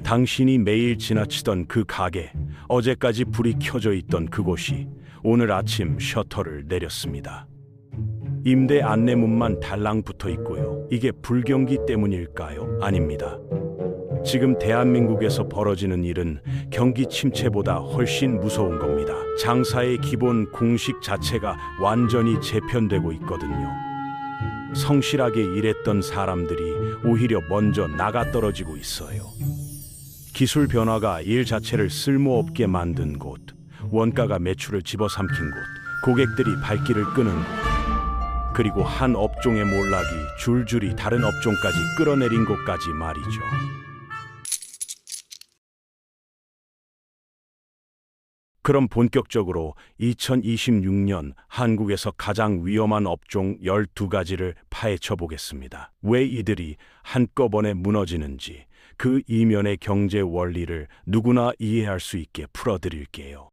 당신이 매일 지나치던 그 가게, 어제까지 불이 켜져 있던 그곳이 오늘 아침 셔터를 내렸습니다. 임대 안내문만 달랑 붙어 있고요. 이게 불경기 때문일까요? 아닙니다. 지금 대한민국에서 벌어지는 일은 경기 침체보다 훨씬 무서운 겁니다. 장사의 기본 공식 자체가 완전히 재편되고 있거든요. 성실하게 일했던 사람들이 오히려 먼저 나가 떨어지고 있어요. 기술 변화가 일 자체를 쓸모없게 만든 곳, 원가가 매출을 집어삼킨 곳, 고객들이 발길을 끄는 곳, 그리고 한 업종의 몰락이 줄줄이 다른 업종까지 끌어내린 곳까지 말이죠. 그럼 본격적으로 2026년 한국에서 가장 위험한 업종 12가지를 파헤쳐 보겠습니다. 왜 이들이 한꺼번에 무너지는지 그 이면의 경제 원리를 누구나 이해할 수 있게 풀어드릴게요.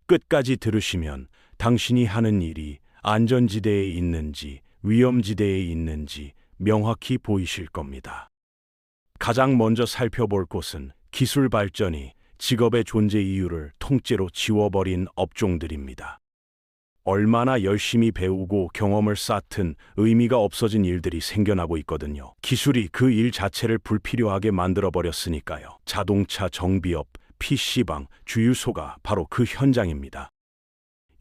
끝까지 들으시면 당신이 하는 일이 안전지대에 있는지 위험지대에 있는지 명확히 보이실 겁니다. 가장 먼저 살펴볼 곳은 기술 발전이 직업의 존재 이유를 통째로 지워버린 업종들입니다. 얼마나 열심히 배우고 경험을 쌓든 의미가 없어진 일들이 생겨나고 있거든요. 기술이 그 일 자체를 불필요하게 만들어버렸으니까요. 자동차 정비업, PC방, 주유소가 바로 그 현장입니다.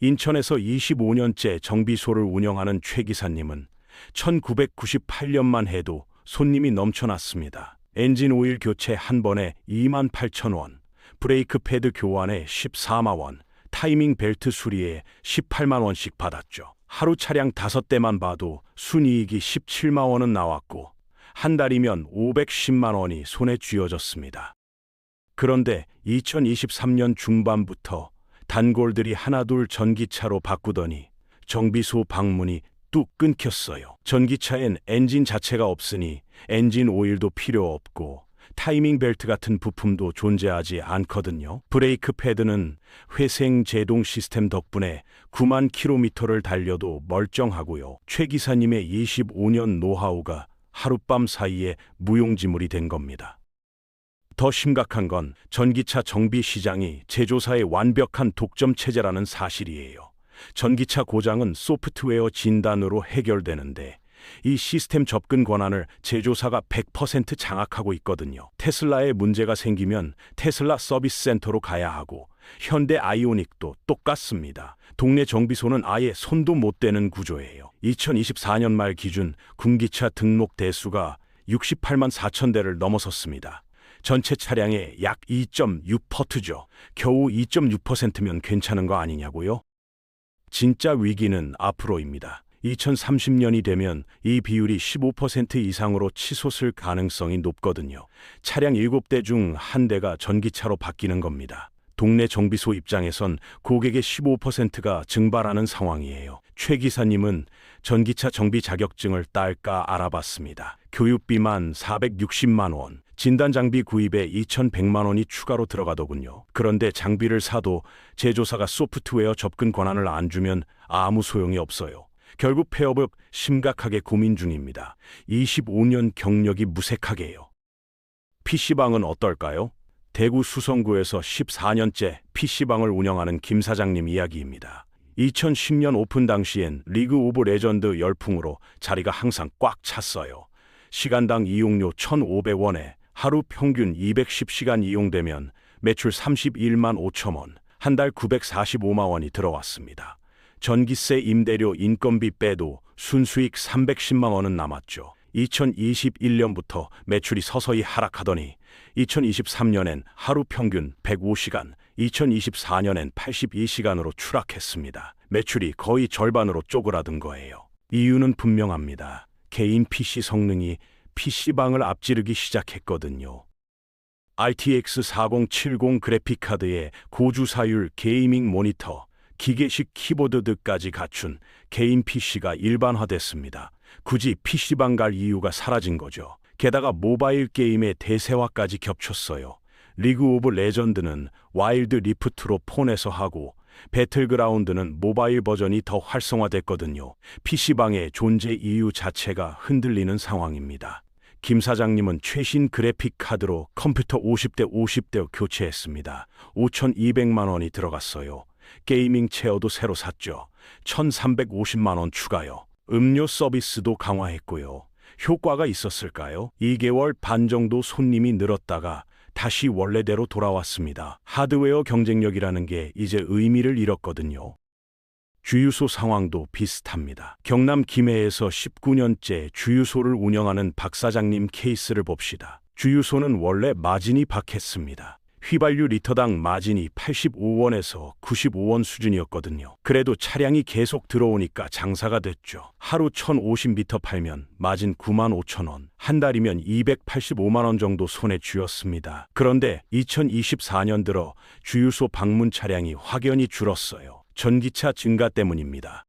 인천에서 25년째 정비소를 운영하는 최 기사님은 1998년만 해도 손님이 넘쳐났습니다. 엔진 오일 교체 한 번에 28,000원, 브레이크 패드 교환에 14만 원, 타이밍 벨트 수리에 18만 원씩 받았죠. 하루 차량 5대만 봐도 순이익이 17만 원은 나왔고 한 달이면 510만 원이 손에 쥐어졌습니다. 그런데 2023년 중반부터 단골들이 하나둘 전기차로 바꾸더니 정비소 방문이 뚝 끊겼어요. 전기차엔 엔진 자체가 없으니 엔진 오일도 필요 없고 타이밍 벨트 같은 부품도 존재하지 않거든요. 브레이크 패드는 회생 제동 시스템 덕분에 9만 킬로미터를 달려도 멀쩡하고요. 최 기사님의 25년 노하우가 하룻밤 사이에 무용지물이 된 겁니다. 더 심각한 건 전기차 정비 시장이 제조사의 완벽한 독점 체제라는 사실이에요. 전기차 고장은 소프트웨어 진단으로 해결되는데 이 시스템 접근 권한을 제조사가 100% 장악하고 있거든요. 테슬라에 문제가 생기면 테슬라 서비스 센터로 가야 하고 현대 아이오닉도 똑같습니다. 동네 정비소는 아예 손도 못 대는 구조예요. 2024년 말 기준 군기차 등록 대수가 68만 4천 대를 넘어섰습니다. 전체 차량의 약 2.6%죠. 겨우 2.6%면 괜찮은 거 아니냐고요? 진짜 위기는 앞으로입니다. 2030년이 되면 이 비율이 15% 이상으로 치솟을 가능성이 높거든요. 차량 7대 중 1대가 전기차로 바뀌는 겁니다. 동네 정비소 입장에선 고객의 15%가 증발하는 상황이에요. 최 기사님은 전기차 정비 자격증을 딸까 알아봤습니다. 교육비만 460만 원, 진단 장비 구입에 2,100만 원이 추가로 들어가더군요. 그런데 장비를 사도 제조사가 소프트웨어 접근 권한을 안 주면 아무 소용이 없어요. 결국 폐업을 심각하게 고민 중입니다. 25년 경력이 무색하게요. PC방은 어떨까요? 대구 수성구에서 14년째 PC방을 운영하는 김 사장님 이야기입니다. 2010년 오픈 당시엔 리그 오브 레전드 열풍으로 자리가 항상 꽉 찼어요. 시간당 이용료 1,500원에 하루 평균 210시간 이용되면 매출 31만 5천 원, 한 달 945만 원이 들어왔습니다. 전기세, 임대료, 인건비 빼도 순수익 310만 원은 남았죠. 2021년부터 매출이 서서히 하락하더니 2023년엔 하루 평균 105시간, 2024년엔 82시간으로 추락했습니다. 매출이 거의 절반으로 쪼그라든 거예요. 이유는 분명합니다. 개인 PC 성능이 PC방을 앞지르기 시작했거든요. RTX 4070 그래픽카드에 고주사율 게이밍 모니터, 기계식 키보드 등까지 갖춘 개인 PC가 일반화됐습니다. 굳이 PC방 갈 이유가 사라진 거죠. 게다가 모바일 게임의 대세화까지 겹쳤어요. 리그 오브 레전드는 와일드 리프트로 폰에서 하고 배틀그라운드는 모바일 버전이 더 활성화됐거든요. PC방의 존재 이유 자체가 흔들리는 상황입니다. 김 사장님은 최신 그래픽 카드로 컴퓨터 50대 50대 교체했습니다. 5,200만 원이 들어갔어요. 게이밍 체어도 새로 샀죠. 1,350만 원 추가요. 음료 서비스도 강화했고요. 효과가 있었을까요? 2개월 반 정도 손님이 늘었다가 다시 원래대로 돌아왔습니다. 하드웨어 경쟁력이라는 게 이제 의미를 잃었거든요. 주유소 상황도 비슷합니다. 경남 김해에서 19년째 주유소를 운영하는 박 사장님 케이스를 봅시다. 주유소는 원래 마진이 박했습니다. 휘발유 리터당 마진이 85원에서 95원 수준이었거든요. 그래도 차량이 계속 들어오니까 장사가 됐죠. 하루 1,050리터 팔면 마진 95,000원, 한 달이면 285만 원 정도 손에 쥐었습니다. 그런데 2024년 들어 주유소 방문 차량이 확연히 줄었어요. 전기차 증가 때문입니다.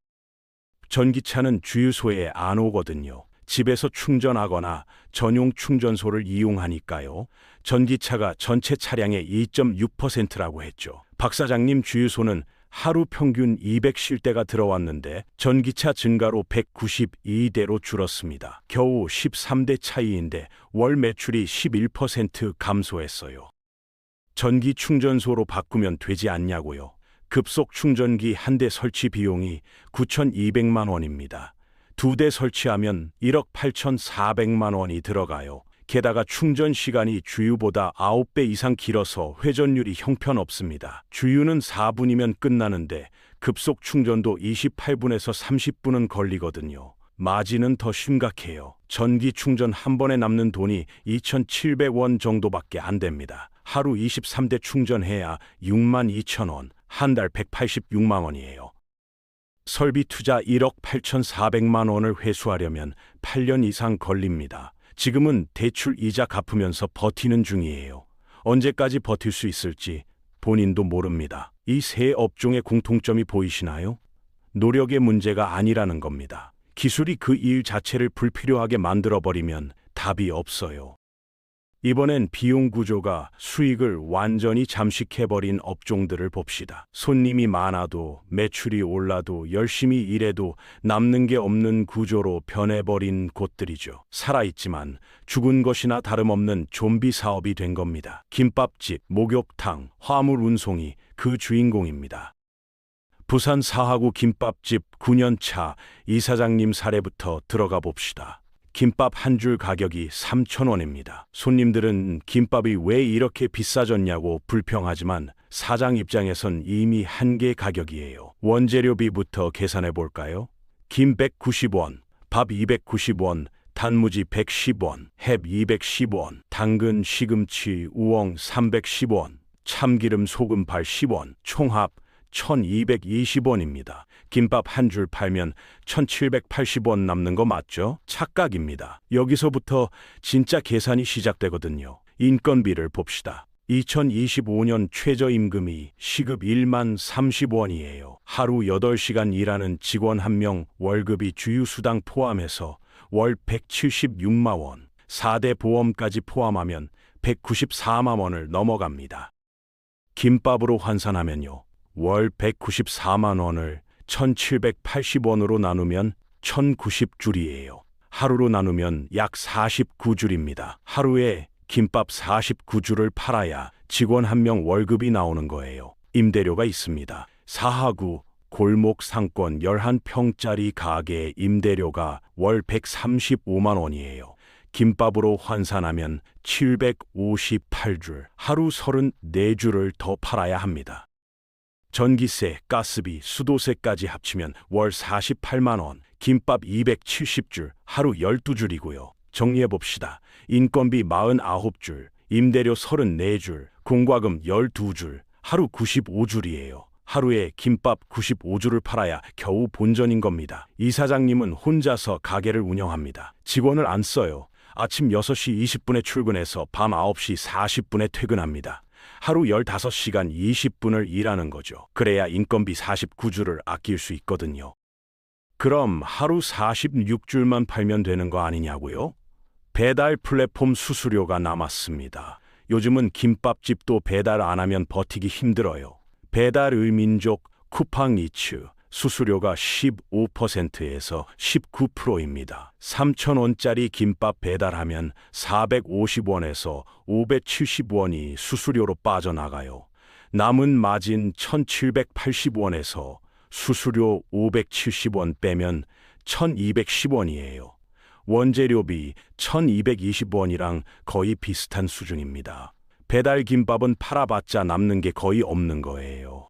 전기차는 주유소에 안 오거든요. 집에서 충전하거나 전용 충전소를 이용하니까요. 전기차가 전체 차량의 2.6%라고 했죠. 박 사장님 주유소는 하루 평균 200실대가 들어왔는데 전기차 증가로 192대로 줄었습니다. 겨우 13대 차이인데 월 매출이 11% 감소했어요. 전기 충전소로 바꾸면 되지 않냐고요. 급속 충전기 한 대 설치 비용이 9,200만 원입니다. 2대 설치하면 1억 8,400만 원이 들어가요. 게다가 충전 시간이 주유보다 9배 이상 길어서 회전율이 형편없습니다. 주유는 4분이면 끝나는데 급속 충전도 28분에서 30분은 걸리거든요. 마진은 더 심각해요. 전기 충전 한 번에 남는 돈이 2,700원 정도밖에 안 됩니다. 하루 23대 충전해야 62,000원, 한 달 186만 원이에요. 설비 투자 1억 8,400만 원을 회수하려면 8년 이상 걸립니다. 지금은 대출 이자 갚으면서 버티는 중이에요. 언제까지 버틸 수 있을지 본인도 모릅니다. 이 세 업종의 공통점이 보이시나요? 노력의 문제가 아니라는 겁니다. 기술이 그 일 자체를 불필요하게 만들어버리면 답이 없어요. 이번엔 비용 구조가 수익을 완전히 잠식해버린 업종들을 봅시다. 손님이 많아도 매출이 올라도 열심히 일해도 남는 게 없는 구조로 변해버린 곳들이죠. 살아있지만 죽은 것이나 다름없는 좀비 사업이 된 겁니다. 김밥집, 목욕탕, 화물 운송이 그 주인공입니다. 부산 사하구 김밥집 9년차 이사장님 사례부터 들어가 봅시다. 김밥 한 줄 가격이 3,000원입니다. 손님들은 김밥이 왜 이렇게 비싸졌냐고 불평하지만 사장 입장에선 이미 한개 가격이에요. 원재료비부터 계산해 볼까요? 김 190원, 밥 290원, 단무지 110원, 햅 210원, 당근, 시금치, 우엉 310원, 참기름, 소금, 발 10원, 총합 1,220원입니다. 김밥 한 줄 팔면 1,780원 남는 거 맞죠? 착각입니다. 여기서부터 진짜 계산이 시작되거든요. 인건비를 봅시다. 2025년 최저임금이 시급 1만 30원이에요. 하루 8시간 일하는 직원 1명 월급이 주유수당 포함해서 월 176만 원, 4대 보험까지 포함하면 194만 원을 넘어갑니다. 김밥으로 환산하면요. 월 194만 원을 1,780원으로 나누면 1,090줄이에요. 하루로 나누면 약 49줄입니다. 하루에 김밥 49줄을 팔아야 직원 1명 월급이 나오는 거예요. 임대료가 있습니다. 사하구 골목 상권 11평짜리 가게의 임대료가 월 135만 원이에요. 김밥으로 환산하면 758줄, 하루 34줄을 더 팔아야 합니다. 전기세, 가스비, 수도세까지 합치면 월 48만 원, 김밥 270줄, 하루 12줄이고요. 정리해봅시다. 인건비 49줄, 임대료 34줄, 공과금 12줄, 하루 95줄이에요. 하루에 김밥 95줄을 팔아야 겨우 본전인 겁니다. 이 사장님은 혼자서 가게를 운영합니다. 직원을 안 써요. 아침 6시 20분에 출근해서 밤 9시 40분에 퇴근합니다. 하루 15시간 20분을 일하는 거죠. 그래야 인건비 49줄을 아낄 수 있거든요. 그럼 하루 46줄만 팔면 되는 거 아니냐고요? 배달 플랫폼 수수료가 남았습니다. 요즘은 김밥집도 배달 안 하면 버티기 힘들어요. 배달의 민족, 쿠팡이츠, 수수료가 15%에서 19%입니다. 3,000원짜리 김밥 배달하면 450원에서 570원이 수수료로 빠져나가요. 남은 마진 1,780원에서 수수료 570원 빼면 1,210원이에요. 원재료비 1,220원이랑 거의 비슷한 수준입니다. 배달 김밥은 팔아봤자 남는 게 거의 없는 거예요.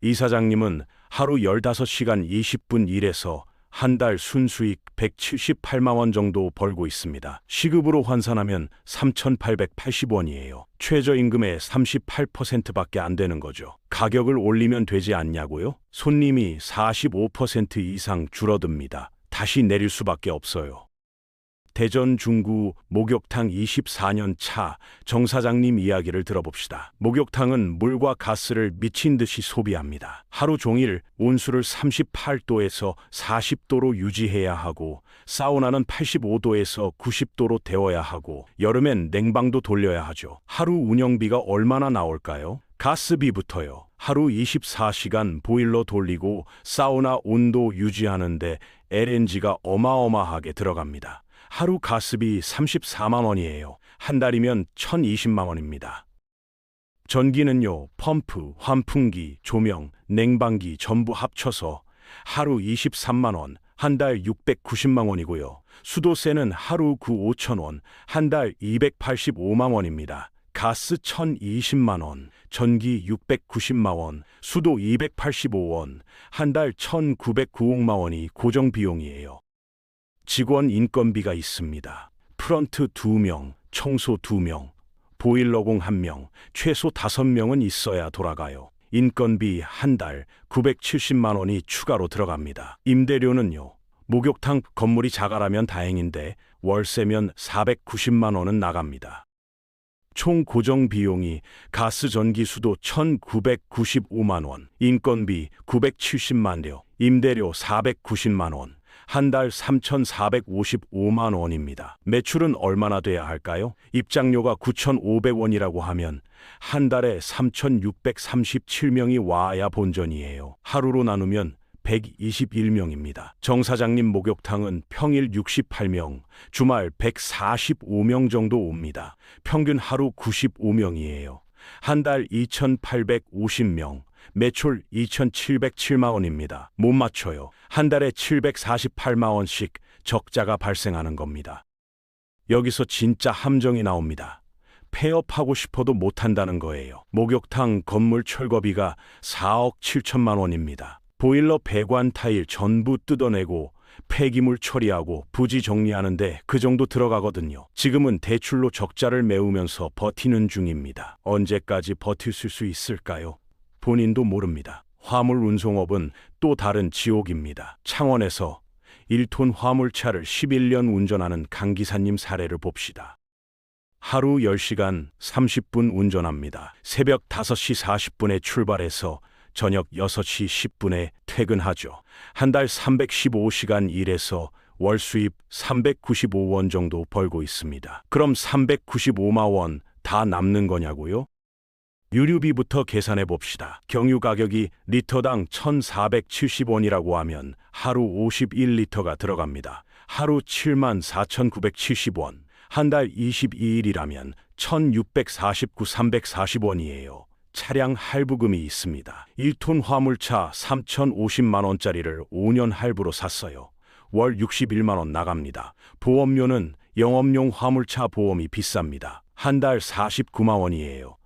이 사장님은 하루 15시간 20분 일해서 한 달 순수익 178만 원 정도 벌고 있습니다. 시급으로 환산하면 3,880원이에요. 최저임금의 38%밖에 안 되는 거죠. 가격을 올리면 되지 않냐고요? 손님이 45% 이상 줄어듭니다. 다시 내릴 수밖에 없어요. 대전 중구 목욕탕 24년 차 정 사장님 이야기를 들어봅시다. 목욕탕은 물과 가스를 미친 듯이 소비합니다. 하루 종일 온수를 38도에서 40도로 유지해야 하고 사우나는 85도에서 90도로 데워야 하고 여름엔 냉방도 돌려야 하죠. 하루 운영비가 얼마나 나올까요? 가스비부터요. 하루 24시간 보일러 돌리고 사우나 온도 유지하는데 LNG가 어마어마하게 들어갑니다. 하루 가스비 34만 원이에요. 한 달이면 1,020만 원입니다. 전기는요, 펌프, 환풍기, 조명, 냉방기 전부 합쳐서 하루 23만 원, 한 달 690만 원이고요. 수도세는 하루 5,000원, 한 달 285만 원입니다. 가스 1,020만 원, 전기 690만 원, 수도 285원, 한 달 1,909만 원이 고정비용이에요. 직원 인건비가 있습니다. 프런트 2명, 청소 2명, 보일러공 1명, 최소 5명은 있어야 돌아가요. 인건비 한 달 970만 원이 추가로 들어갑니다. 임대료는요. 목욕탕 건물이 자가라면 다행인데 월세면 490만 원은 나갑니다. 총 고정 비용이 가스, 전기, 수도 1,995만 원, 인건비 970만료, 임대료 490만 원, 한 달 3,455만 원입니다. 매출은 얼마나 돼야 할까요? 입장료가 9,500원이라고 하면 한 달에 3,637명이 와야 본전이에요. 하루로 나누면 121명입니다. 정 사장님 목욕탕은 평일 68명, 주말 145명 정도 옵니다. 평균 하루 95명이에요. 한 달 2,850명, 매출 2,707만 원입니다. 못 맞춰요. 한 달에 748만 원씩 적자가 발생하는 겁니다. 여기서 진짜 함정이 나옵니다. 폐업하고 싶어도 못한다는 거예요. 목욕탕 건물 철거비가 4억 7천만 원입니다. 보일러 배관 타일 전부 뜯어내고 폐기물 처리하고 부지 정리하는데 그 정도 들어가거든요. 지금은 대출로 적자를 메우면서 버티는 중입니다. 언제까지 버틸 수 있을까요? 본인도 모릅니다. 화물 운송업은 또 다른 지옥입니다. 창원에서 1톤 화물차를 11년 운전하는 강 기사님 사례를 봅시다. 하루 10시간 30분 운전합니다. 새벽 5시 40분에 출발해서 저녁 6시 10분에 퇴근하죠. 한 달 315시간 일해서 월 수입 395원 정도 벌고 있습니다. 그럼 395만 원 다 남는 거냐고요? 유류비부터 계산해 봅시다. 경유 가격이 리터당 1,470원이라고 하면 하루 51리터가 들어갑니다. 하루 74,970원, 한 달 22일이라면 1,649, 340원이에요. 차량 할부금이 있습니다. 1톤 화물차 3,050만 원짜리를 5년 할부로 샀어요. 월 61만 원 나갑니다. 보험료는 영업용 화물차 보험이 비쌉니다. 한 달 49만 원이에요.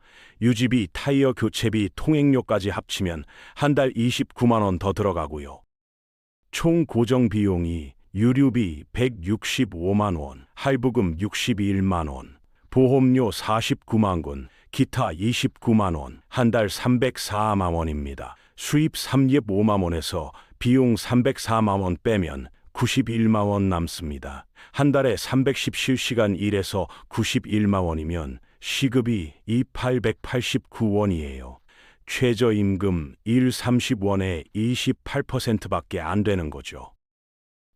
유지비, 타이어 교체비, 통행료까지 합치면 한 달 29만 원 더 들어가고요. 총 고정 비용이 유류비 165만 원, 할부금 61만 원, 보험료 49만 원, 기타 29만 원, 한 달 304만 원입니다. 수입 35만 원에서 비용 304만 원 빼면 91만 원 남습니다. 한 달에 317시간 일해서 91만 원이면 시급이 2,889원이에요. 최저임금 30원에 28%밖에 안 되는 거죠.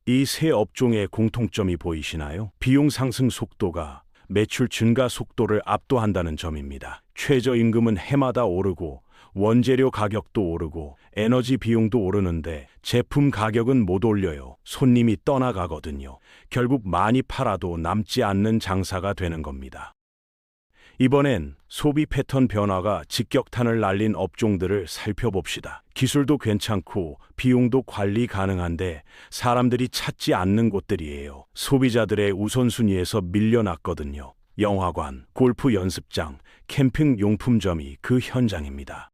이 세 업종의 공통점이 보이시나요? 비용 상승 속도가 매출 증가 속도를 압도한다는 점입니다. 최저임금은 해마다 오르고 원재료 가격도 오르고 에너지 비용도 오르는데 제품 가격은 못 올려요. 손님이 떠나가거든요. 결국 많이 팔아도 남지 않는 장사가 되는 겁니다. 이번엔 소비 패턴 변화가 직격탄을 날린 업종들을 살펴봅시다. 기술도 괜찮고 비용도 관리 가능한데 사람들이 찾지 않는 곳들이에요. 소비자들의 우선순위에서 밀려났거든요. 영화관, 골프 연습장, 캠핑 용품점이 그 현장입니다.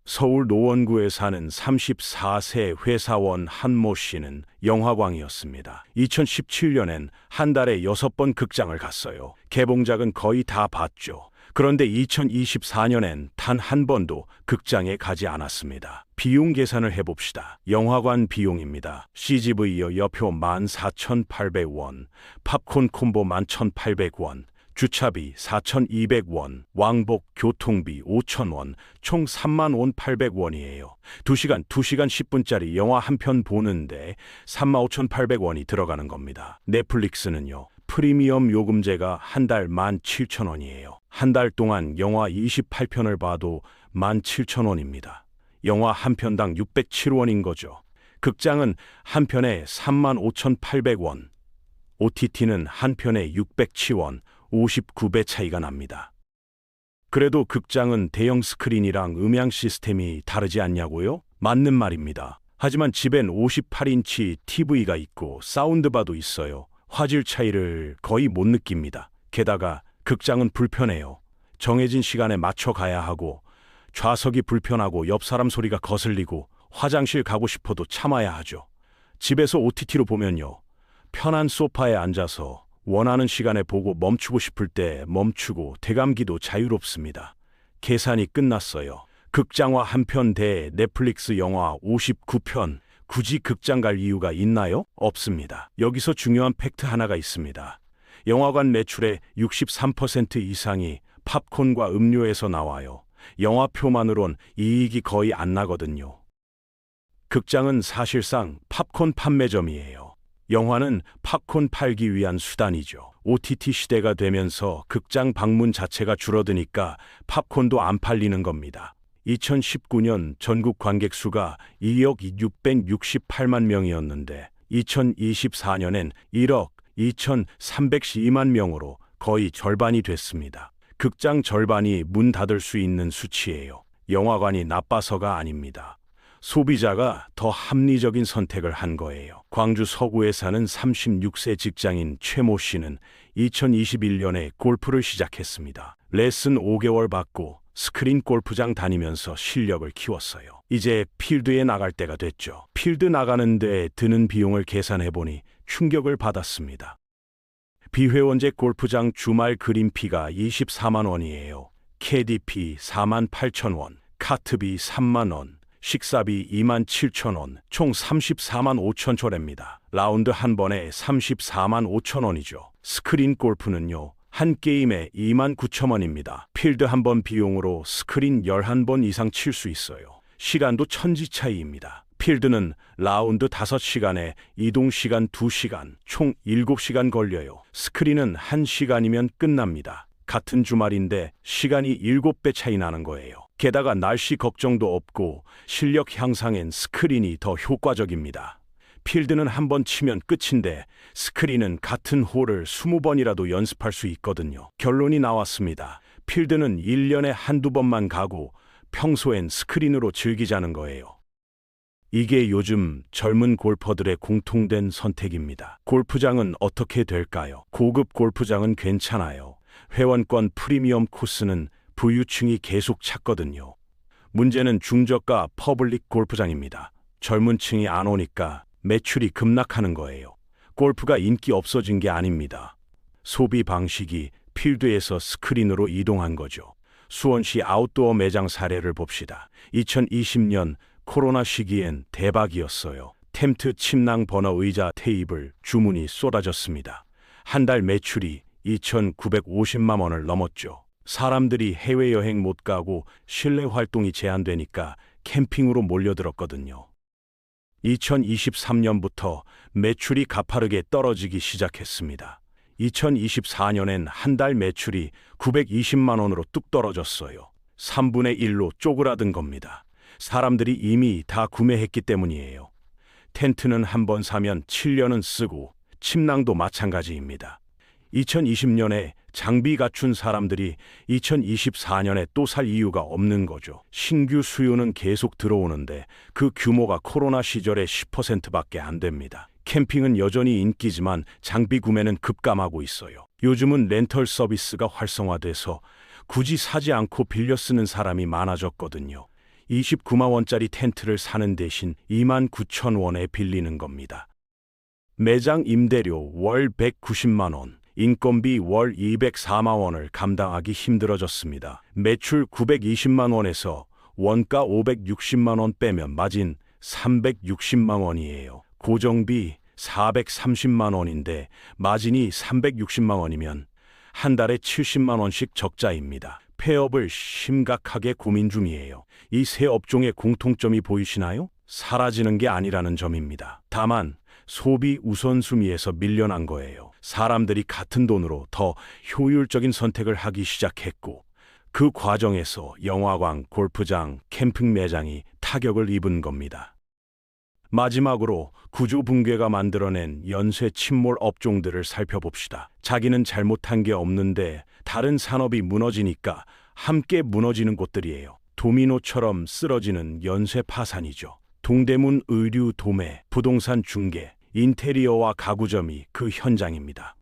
서울 노원구에 사는 34세 회사원 한모 씨는 영화광이었습니다. 2017년엔 한 달에 6번 극장을 갔어요. 개봉작은 거의 다 봤죠. 그런데 2024년엔 단 한 번도 극장에 가지 않았습니다. 비용 계산을 해봅시다. 영화관 비용입니다. CGV 여표 14,800원, 팝콘 콤보 11,800원, 주차비 4,200원, 왕복 교통비 5,000원, 총 35,800원이에요. 2시간 10분짜리 영화 한 편 보는데 35,800원이 들어가는 겁니다. 넷플릭스는요. 프리미엄 요금제가 한 달 17,000원이에요. 한 달 동안 영화 28편을 봐도 17,000원입니다. 영화 한 편당 607원인 거죠. 극장은 한 편에 35,800원, OTT는 한 편에 607원, 59배 차이가 납니다. 그래도 극장은 대형 스크린이랑 음향 시스템이 다르지 않냐고요? 맞는 말입니다. 하지만 집엔 58인치 TV가 있고 사운드바도 있어요. 화질 차이를 거의 못 느낍니다. 게다가 극장은 불편해요. 정해진 시간에 맞춰 가야 하고 좌석이 불편하고 옆 사람 소리가 거슬리고 화장실 가고 싶어도 참아야 하죠. 집에서 OTT로 보면요. 편한 소파에 앉아서 원하는 시간에 보고 멈추고 싶을 때 멈추고 대감기도 자유롭습니다. 계산이 끝났어요. 극장화 한 편 대 넷플릭스 영화 59편. 굳이 극장 갈 이유가 있나요? 없습니다. 여기서 중요한 팩트 하나가 있습니다. 영화관 매출의 63% 이상이 팝콘과 음료에서 나와요. 영화표만으론 이익이 거의 안 나거든요. 극장은 사실상 팝콘 판매점이에요. 영화는 팝콘 팔기 위한 수단이죠. OTT 시대가 되면서 극장 방문 자체가 줄어드니까 팝콘도 안 팔리는 겁니다. 2019년 전국 관객 수가 2억 668만 명이었는데 2024년엔 1억 2,312만 명으로 거의 절반이 됐습니다. 극장 절반이 문 닫을 수 있는 수치예요. 영화관이 나빠서가 아닙니다. 소비자가 더 합리적인 선택을 한 거예요. 광주 서구에 사는 36세 직장인 최모 씨는 2021년에 골프를 시작했습니다. 레슨 5개월 받고 스크린 골프장 다니면서 실력을 키웠어요. 이제 필드에 나갈 때가 됐죠. 필드 나가는데 드는 비용을 계산해보니 충격을 받았습니다. 비회원제 골프장 주말 그린피가 24만 원이에요. 캐디피 4만 8천 원, 카트비 3만 원, 식사비 2만 7천 원, 총 34만 5천 초래입니다. 라운드 한 번에 34만 5천 원이죠. 스크린 골프는요. 한 게임에 2만 9천 원입니다. 필드 한 번 비용으로 스크린 11번 이상 칠 수 있어요. 시간도 천지 차이입니다. 필드는 라운드 5시간에 이동 시간 2시간, 총 7시간 걸려요. 스크린은 1시간이면 끝납니다. 같은 주말인데 시간이 7배 차이 나는 거예요. 게다가 날씨 걱정도 없고 실력 향상엔 스크린이 더 효과적입니다. 필드는 한 번 치면 끝인데 스크린은 같은 홀을 20번이라도 연습할 수 있거든요. 결론이 나왔습니다. 필드는 1년에 한두 번만 가고 평소엔 스크린으로 즐기자는 거예요. 이게 요즘 젊은 골퍼들의 공통된 선택입니다. 골프장은 어떻게 될까요? 고급 골프장은 괜찮아요. 회원권 프리미엄 코스는 부유층이 계속 찾거든요. 문제는 중저가 퍼블릭 골프장입니다. 젊은 층이 안 오니까 매출이 급락하는 거예요. 골프가 인기 없어진 게 아닙니다. 소비 방식이 필드에서 스크린으로 이동한 거죠. 수원시 아웃도어 매장 사례를 봅시다. 2020년 코로나 시기엔 대박이었어요. 텐트, 침낭, 버너, 의자, 테이블 주문이 쏟아졌습니다. 한 달 매출이 2,950만 원을 넘었죠. 사람들이 해외여행 못 가고 실내 활동이 제한되니까 캠핑으로 몰려들었거든요. 2023년부터 매출이 가파르게 떨어지기 시작했습니다. 2024년엔 한 달 매출이 920만 원으로 뚝 떨어졌어요. 3분의 1로 쪼그라든 겁니다. 사람들이 이미 다 구매했기 때문이에요. 텐트는 한 번 사면 7년은 쓰고 침낭도 마찬가지입니다. 2020년에 장비 갖춘 사람들이 2024년에 또 살 이유가 없는 거죠. 신규 수요는 계속 들어오는데 그 규모가 코로나 시절의 10%밖에 안 됩니다. 캠핑은 여전히 인기지만 장비 구매는 급감하고 있어요. 요즘은 렌털 서비스가 활성화돼서 굳이 사지 않고 빌려 쓰는 사람이 많아졌거든요. 29만 원짜리 텐트를 사는 대신 29,000원에 빌리는 겁니다. 매장 임대료 월 190만 원, 인건비 월 204만 원을 감당하기 힘들어졌습니다. 매출 920만 원에서 원가 560만 원 빼면 마진 360만 원이에요. 고정비 430만 원인데 마진이 360만 원이면 한 달에 70만 원씩 적자입니다. 폐업을 심각하게 고민 중이에요. 이 세 업종의 공통점이 보이시나요? 사라지는 게 아니라는 점입니다. 다만 소비 우선순위에서 밀려난 거예요. 사람들이 같은 돈으로 더 효율적인 선택을 하기 시작했고 그 과정에서 영화관, 골프장, 캠핑 매장이 타격을 입은 겁니다. 마지막으로 구조 붕괴가 만들어낸 연쇄 침몰 업종들을 살펴봅시다. 자기는 잘못한 게 없는데 다른 산업이 무너지니까 함께 무너지는 곳들이에요. 도미노처럼 쓰러지는 연쇄 파산이죠. 동대문 의류 도매, 부동산 중개, 인테리어와 가구점이 그 현장입니다.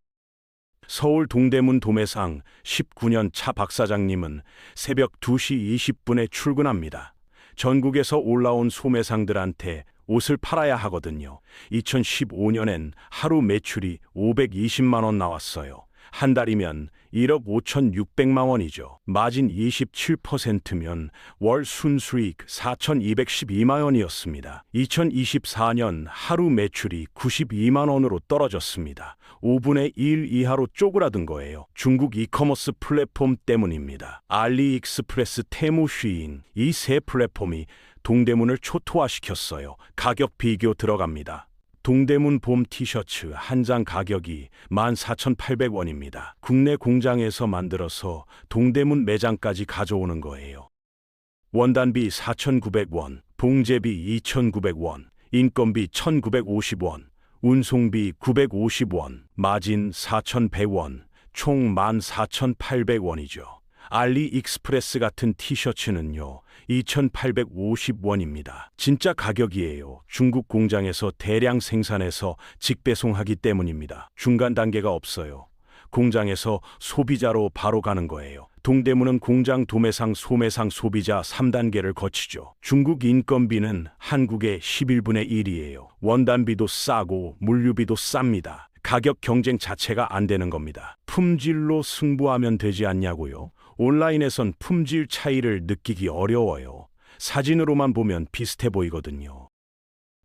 서울 동대문 도매상 19년 차 박사장님은 새벽 2시 20분에 출근합니다. 전국에서 올라온 소매상들한테 옷을 팔아야 하거든요. 2015년엔 하루 매출이 520만 원 나왔어요. 한 달이면 1억 5,600만 원이죠. 마진 27%면 월 순수익 4,212만 원이었습니다. 2024년 하루 매출이 92만 원으로 떨어졌습니다. 5분의 1 이하로 쪼그라든 거예요. 중국 이커머스 플랫폼 때문입니다. 알리익스프레스, 테무, 쉬인 이 세 플랫폼이 동대문을 초토화시켰어요. 가격 비교 들어갑니다. 동대문 봄 티셔츠 한 장 가격이 14,800원입니다. 국내 공장에서 만들어서 동대문 매장까지 가져오는 거예요. 원단비 4,900원, 봉제비 2,900원, 인건비 1,950원, 운송비 950원, 마진 4,100원, 총 14,800원이죠. 알리익스프레스 같은 티셔츠는요 2,850원입니다. 진짜 가격이에요. 중국 공장에서 대량 생산해서 직배송하기 때문입니다. 중간 단계가 없어요. 공장에서 소비자로 바로 가는 거예요. 동대문은 공장, 도매상, 소매상, 소비자 3단계를 거치죠. 중국 인건비는 한국의 11분의 1이에요. 원단비도 싸고 물류비도 쌉니다. 가격 경쟁 자체가 안 되는 겁니다. 품질로 승부하면 되지 않냐고요? 온라인에선 품질 차이를 느끼기 어려워요. 사진으로만 보면 비슷해 보이거든요.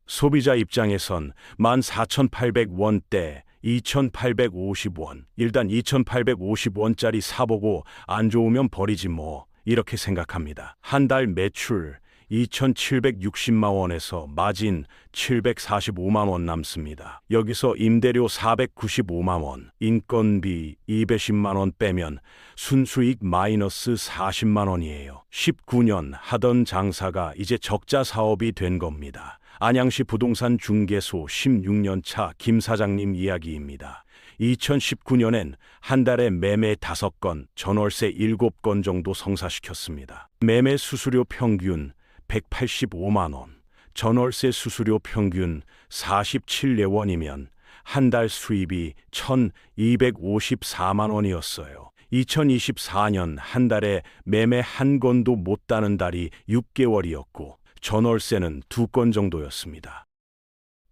소비자 입장에선 14,800원대 2,850원. 일단 2,850원짜리 사보고 안 좋으면 버리지 뭐. 이렇게 생각합니다. 한 달 매출 2,760만 원에서 마진 745만 원 남습니다. 여기서 임대료 495만 원, 인건비 210만 원 빼면 순수익 마이너스 40만 원이에요. 19년 하던 장사가 이제 적자 사업이 된 겁니다. 안양시 부동산 중개소 16년 차 김 사장님 이야기입니다. 2019년엔 한 달에 매매 5건, 전월세 7건 정도 성사시켰습니다. 매매 수수료 평균 185만 원, 전월세 수수료 평균 47내원이면 한 달 수입이 1,254만 원이었어요. 2024년 한 달에 매매 한 건도 못 따는 달이 6개월이었고 전월세는 2건 정도였습니다.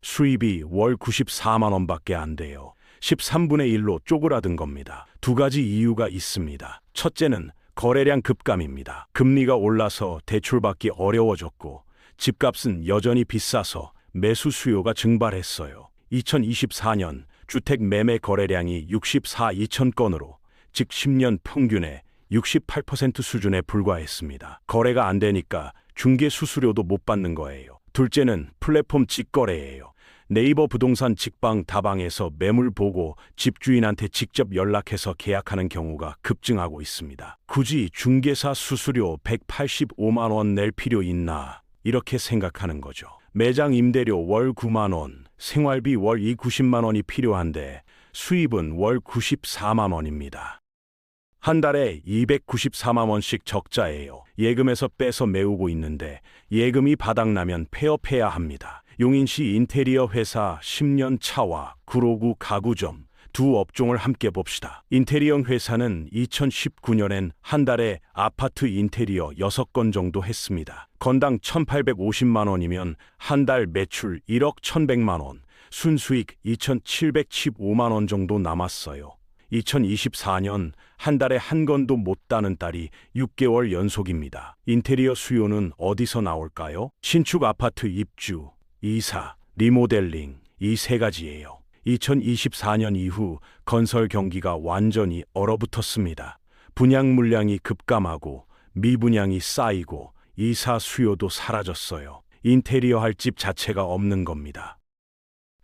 수입이 월 94만 원밖에 안 돼요. 13분의 1로 쪼그라든 겁니다. 두 가지 이유가 있습니다. 첫째는 거래량 급감입니다. 금리가 올라서 대출받기 어려워졌고 집값은 여전히 비싸서 매수 수요가 증발했어요. 2024년 주택 매매 거래량이 64 2천 건으로 즉 10년 평균의 68% 수준에 불과했습니다. 거래가 안 되니까 중개 수수료도 못 받는 거예요. 둘째는 플랫폼 직거래예요. 네이버 부동산 직방 다방에서 매물 보고 집주인한테 직접 연락해서 계약하는 경우가 급증하고 있습니다. 굳이 중개사 수수료 185만 원 낼 필요 있나? 이렇게 생각하는 거죠. 매장 임대료 월 9만 원, 생활비 월 90만 원이 필요한데 수입은 월 94만 원입니다. 한 달에 294만 원씩 적자예요. 예금에서 빼서 메우고 있는데 예금이 바닥나면 폐업해야 합니다. 용인시 인테리어 회사 10년 차와 구로구 가구점 두 업종을 함께 봅시다. 인테리어 회사는 2019년엔 한 달에 아파트 인테리어 6건 정도 했습니다. 건당 1,850만 원이면 한 달 매출 1억 1,100만 원, 순수익 2,715만 원 정도 남았어요. 2024년 한 달에 한 건도 못 따는 달이 6개월 연속입니다. 인테리어 수요는 어디서 나올까요? 신축 아파트 입주, 이사, 리모델링 이 세 가지예요. 2024년 이후 건설 경기가 완전히 얼어붙었습니다. 분양 물량이 급감하고 미분양이 쌓이고 이사 수요도 사라졌어요. 인테리어 할 집 자체가 없는 겁니다.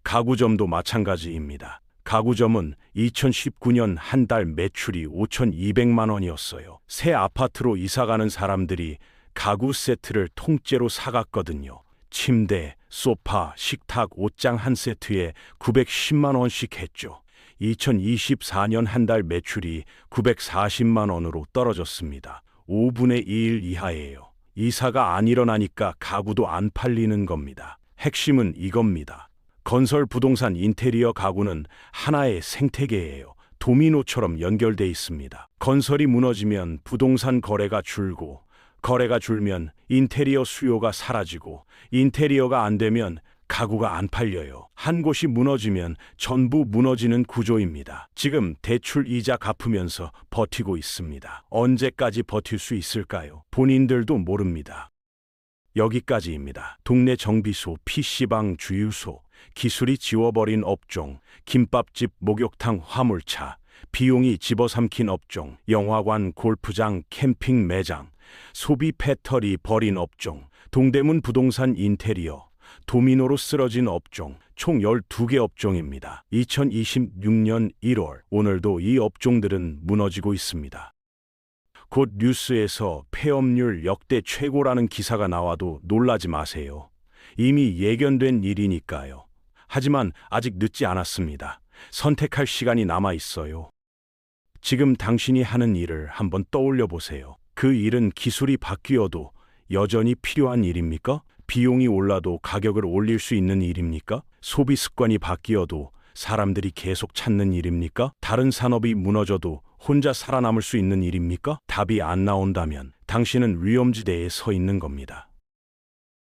가구점도 마찬가지입니다. 가구점은 2019년 한 달 매출이 5,200만 원이었어요. 새 아파트로 이사가는 사람들이 가구 세트를 통째로 사갔거든요. 침대, 소파, 식탁, 옷장 한 세트에 910만 원씩 했죠. 2024년 한 달 매출이 940만 원으로 떨어졌습니다. 5분의 1 이하예요. 이사가 안 일어나니까 가구도 안 팔리는 겁니다. 핵심은 이겁니다. 건설 부동산 인테리어 가구는 하나의 생태계예요. 도미노처럼 연결돼 있습니다. 건설이 무너지면 부동산 거래가 줄고, 거래가 줄면 인테리어 수요가 사라지고, 인테리어가 안 되면 가구가 안 팔려요. 한 곳이 무너지면 전부 무너지는 구조입니다. 지금 대출 이자 갚으면서 버티고 있습니다. 언제까지 버틸 수 있을까요? 본인들도 모릅니다. 여기까지입니다. 동네 정비소, PC방, 주유소, 기술이 지워버린 업종, 김밥집, 목욕탕, 화물차, 비용이 집어삼킨 업종, 영화관, 골프장, 캠핑 매장, 소비 패터리 버린 업종, 동대문 부동산 인테리어, 도미노로 쓰러진 업종, 총 12개 업종입니다. 2026년 1월, 오늘도 이 업종들은 무너지고 있습니다. 곧 뉴스에서 폐업률 역대 최고라는 기사가 나와도 놀라지 마세요. 이미 예견된 일이니까요. 하지만 아직 늦지 않았습니다. 선택할 시간이 남아 있어요. 지금 당신이 하는 일을 한번 떠올려 보세요. 그 일은 기술이 바뀌어도 여전히 필요한 일입니까? 비용이 올라도 가격을 올릴 수 있는 일입니까? 소비 습관이 바뀌어도 사람들이 계속 찾는 일입니까? 다른 산업이 무너져도 혼자 살아남을 수 있는 일입니까? 답이 안 나온다면 당신은 위험지대에 서 있는 겁니다.